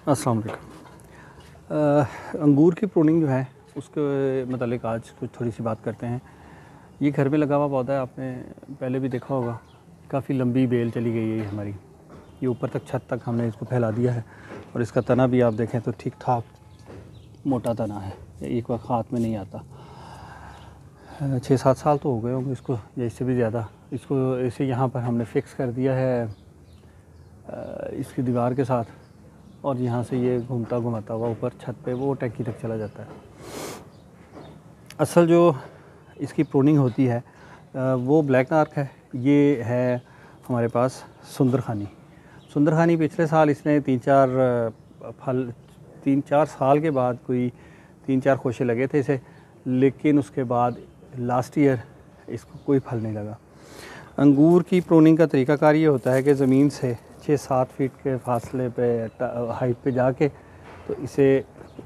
अस्सलाम वालेकुम। अंगूर की प्रूनिंग जो है उसके मतलब आज कुछ थोड़ी सी बात करते हैं। ये घर में लगा हुआ पौधा है, आपने पहले भी देखा होगा। काफ़ी लंबी बेल चली गई है ये हमारी, ये ऊपर तक छत तक हमने इसको फैला दिया है। और इसका तना भी आप देखें तो ठीक ठाक मोटा तना है, एक वक्त हाथ में नहीं आता। 6-7 साल तो हो गए होंगे इसको, या इससे भी ज़्यादा। इसको इसे यहाँ पर हमने फ़िक्स कर दिया है इसकी दीवार के साथ, और यहाँ से ये घूमता घुमाता हुआ ऊपर छत पे वो टैंकी तक चला जाता है। असल जो इसकी प्रूनिंग होती है वो ब्लैक नार्क है। ये है हमारे पास सुंदरखानी पिछले साल इसने 3-4 साल के बाद कोई 3-4 खोशे लगे थे इसे, लेकिन उसके बाद लास्ट ईयर इसको कोई फल नहीं लगा। अंगूर की प्रूनिंग का तरीकाकार ये होता है कि ज़मीन से 6-7 फीट के फासले पे हाइट पे जाके तो इसे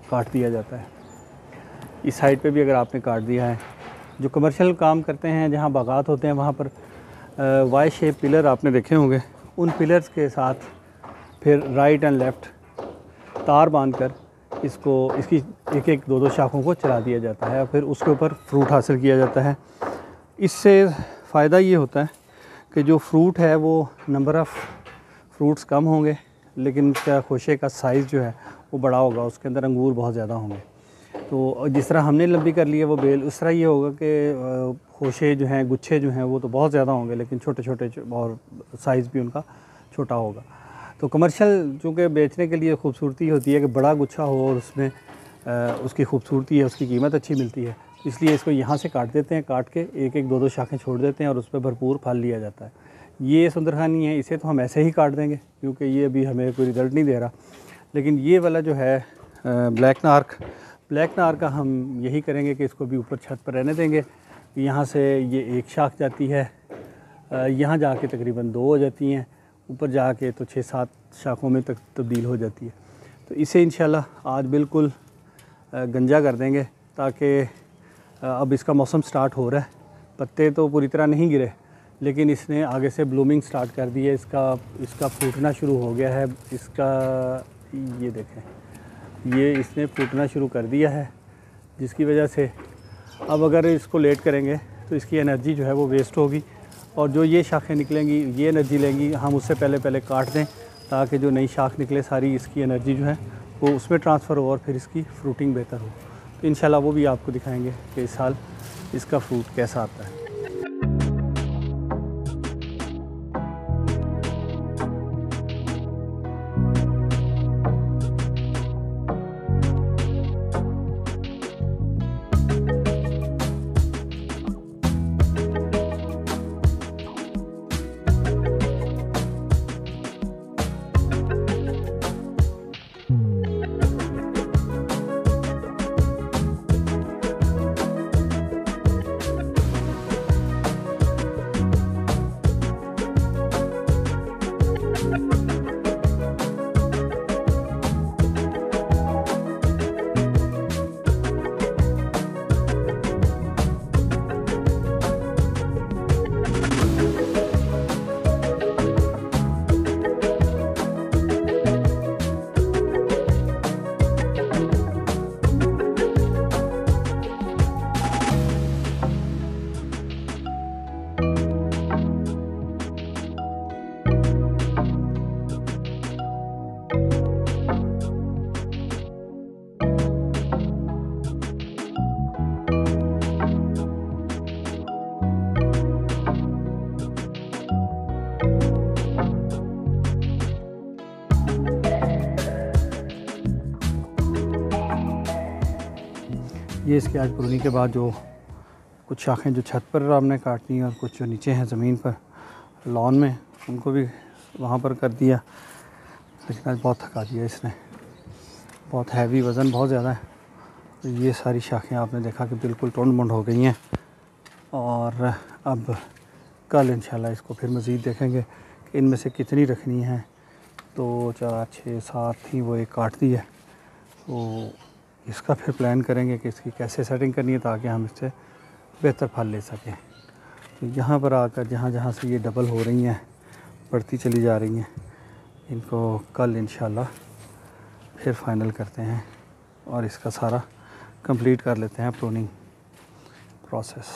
काट दिया जाता है। इस हाइट पे भी अगर आपने काट दिया है, जो कमर्शियल काम करते हैं जहाँ बागात होते हैं वहाँ पर वाई शेप पिलर आपने देखे होंगे, उन पिलर्स के साथ फिर राइट एंड लेफ़्ट तार बांधकर इसकी एक दो शाखों को चला दिया जाता है, फिर उसके ऊपर फ्रूट हासिल किया जाता है। इससे फ़ायदा ये होता है कि जो फ्रूट है वो नंबर ऑफ़ फ्रूट्स कम होंगे, लेकिन उसका खोशे का साइज़ जो है वो बड़ा होगा, उसके अंदर अंगूर बहुत ज़्यादा होंगे। तो जिस तरह हमने लंबी कर ली है वो बेल, उस तरह ये होगा कि खोशे जो हैं, गुच्छे जो हैं वो तो बहुत ज़्यादा होंगे, लेकिन छोटे छोटे और साइज़ भी उनका छोटा होगा। तो कमर्शियल चूँकि बेचने के लिए खूबसूरती होती है कि बड़ा गुच्छा हो और उसमें उसकी खूबसूरती है, उसकी कीमत अच्छी मिलती है, इसलिए इसको यहाँ से काट देते हैं। काट के एक दो शाखें छोड़ देते हैं और उस पर भरपूर फल लिया जाता है। ये सुंदरखानी है, इसे तो हम ऐसे ही काट देंगे क्योंकि ये अभी हमें कोई रिज़ल्ट नहीं दे रहा। लेकिन ये वाला जो है ब्लैक नार्क का हम यही करेंगे कि इसको भी ऊपर छत पर रहने देंगे। यहाँ से ये एक शाख जाती है, यहाँ जाके तकरीबन 2 हो जाती हैं, ऊपर जाके तो 6-7 शाखों में तक तब्दील हो जाती है। तो इसे इंशाल्लाह आज बिल्कुल गंजा कर देंगे, ताकि अब इसका मौसम स्टार्ट हो रहा है। पत्ते तो पूरी तरह नहीं गिरे, लेकिन इसने आगे से ब्लूमिंग स्टार्ट कर दी है, इसका फूटना शुरू हो गया है। इसका ये देखें, ये इसने फूटना शुरू कर दिया है, जिसकी वजह से अब अगर इसको लेट करेंगे तो इसकी एनर्जी जो है वो वेस्ट होगी, और जो ये शाखें निकलेंगी ये एनर्जी लेंगी। हम उससे पहले काट दें ताकि जो नई शाख निकले सारी इसकी एनर्जी जो है वो उसमें ट्रांसफ़र हो और फिर इसकी फ्रूटिंग बेहतर हो। तो इंशाल्लाह वो भी आपको दिखाएंगे कि इस साल इसका फ्रूट कैसा आता है। ये इसके आज प्रूनिंग के बाद जो कुछ शाखें जो छत पर हमने काटनी और कुछ जो नीचे हैं ज़मीन पर लॉन में, उनको भी वहाँ पर कर दिया। लेकिन आज बहुत थका दिया इसने, बहुत हैवी, वज़न बहुत ज़्यादा है। तो ये सारी शाखें आपने देखा कि बिल्कुल टोंड मोंड हो गई हैं, और अब कल इंशाल्लाह इसको फिर मज़ीद देखेंगे कि इनमें से कितनी रखनी है। 2, 4, 6, 7 थी, वो एक काट दी है। तो इसका फिर प्लान करेंगे कि इसकी कैसे सेटिंग करनी है ताकि हम इससे बेहतर फल ले सकें। तो यहाँ पर आकर जहाँ जहाँ से ये डबल हो रही हैं, बढ़ती चली जा रही हैं, इनको कल इंशाल्लाह फिर फाइनल करते हैं और इसका सारा कंप्लीट कर लेते हैं प्रूनिंग प्रोसेस।